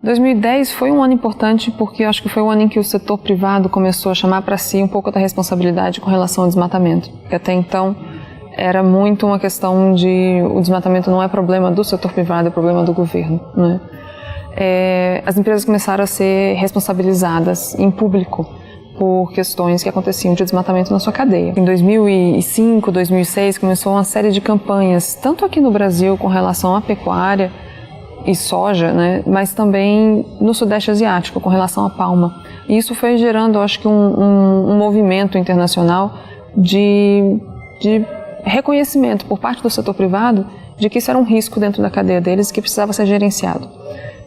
2010 foi um ano importante porque acho que foi o ano em que o setor privado começou a chamar para si um pouco da responsabilidade com relação ao desmatamento. Porque até então era muito uma questão de o desmatamento não é problema do setor privado, é problema do governo, né? As empresas começaram a ser responsabilizadas em público por questões que aconteciam de desmatamento na sua cadeia. Em 2005, 2006 começou uma série de campanhas, tanto aqui no Brasil com relação à pecuária e soja, né, mas também no Sudeste Asiático com relação à palma. E isso foi gerando, acho que, um movimento internacional de reconhecimento por parte do setor privado de que isso era um risco dentro da cadeia deles que precisava ser gerenciado.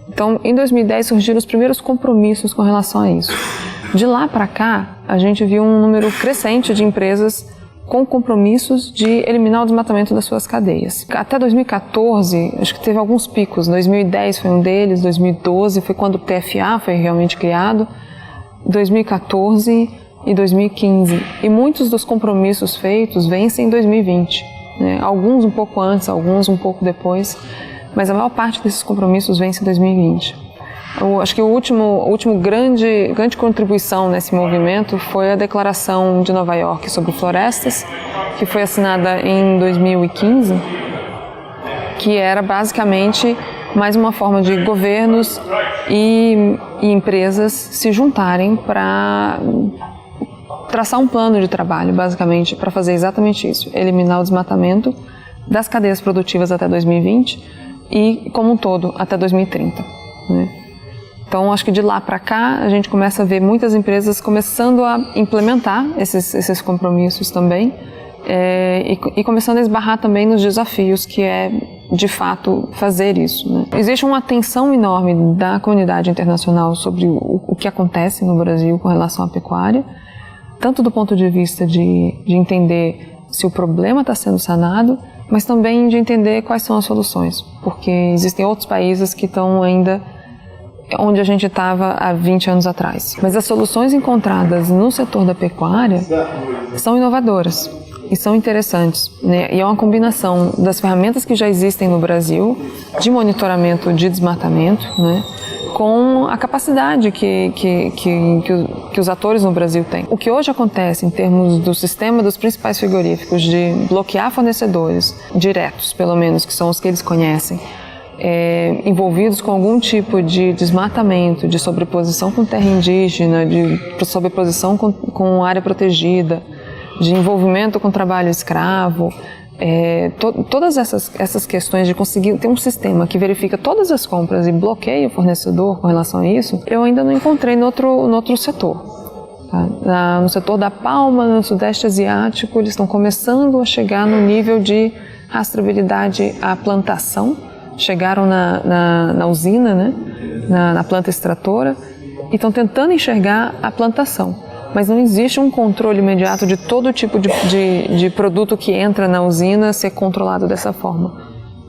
Então, em 2010 surgiram os primeiros compromissos com relação a isso. De lá para cá, a gente viu um número crescente de empresas com compromissos de eliminar o desmatamento das suas cadeias. Até 2014, acho que teve alguns picos. 2010 foi um deles, 2012 foi quando o TFA foi realmente criado, 2014 e 2015. E muitos dos compromissos feitos vencem em 2020, né? Alguns um pouco antes, alguns um pouco depois, mas a maior parte desses compromissos vence em 2020. Eu acho que a última grande contribuição nesse movimento foi a Declaração de Nova York sobre florestas, que foi assinada em 2015, que era basicamente mais uma forma de governos e empresas se juntarem para traçar um plano de trabalho, basicamente, para fazer exatamente isso, eliminar o desmatamento das cadeias produtivas até 2020 e, como um todo, até 2030, né? Então, acho que de lá para cá, a gente começa a ver muitas empresas começando a implementar esses compromissos também e começando a esbarrar também nos desafios que é, de fato, fazer isso, né? Existe uma atenção enorme da comunidade internacional sobre o que acontece no Brasil com relação à pecuária, tanto do ponto de vista de entender se o problema está sendo sanado, mas também de entender quais são as soluções, porque existem outros países que estão ainda onde a gente estava há 20 anos atrás. Mas as soluções encontradas no setor da pecuária são inovadoras e são interessantes, né? E é uma combinação das ferramentas que já existem no Brasil de monitoramento de desmatamento, né, com a capacidade que os atores no Brasil têm. O que hoje acontece em termos do sistema dos principais frigoríficos de bloquear fornecedores diretos, pelo menos, que são os que eles conhecem, envolvidos com algum tipo de desmatamento, de sobreposição com terra indígena, de sobreposição com área protegida, de envolvimento com trabalho escravo, todas essas questões de conseguir ter um sistema que verifica todas as compras e bloqueia o fornecedor com relação a isso, eu ainda não encontrei no outro setor. Tá? No setor da palma, no Sudeste Asiático, eles estão começando a chegar no nível de rastreabilidade à plantação. Chegaram na usina, né, na planta extratora, e estão tentando enxergar a plantação. Mas não existe um controle imediato de todo tipo de produto que entra na usina ser controlado dessa forma.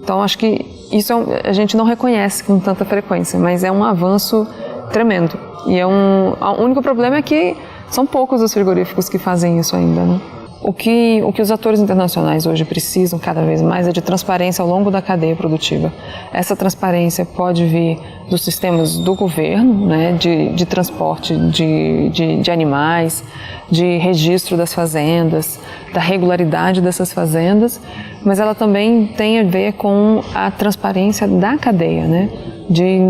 Então, acho que isso a gente não reconhece com tanta frequência, mas é um avanço tremendo. E o único problema é que são poucos os frigoríficos que fazem isso ainda, né? O que os atores internacionais hoje precisam cada vez mais é de transparência ao longo da cadeia produtiva. Essa transparência pode vir dos sistemas do governo, né, de transporte de animais, de registro das fazendas, da regularidade dessas fazendas, mas ela também tem a ver com a transparência da cadeia, né, de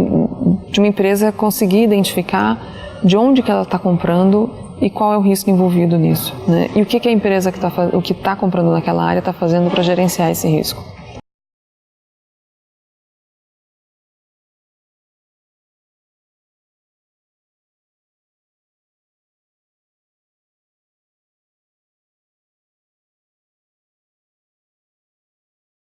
uma empresa conseguir identificar de onde que ela está comprando e qual é o risco envolvido nisso, né? E o que a empresa que está comprando naquela área está fazendo para gerenciar esse risco.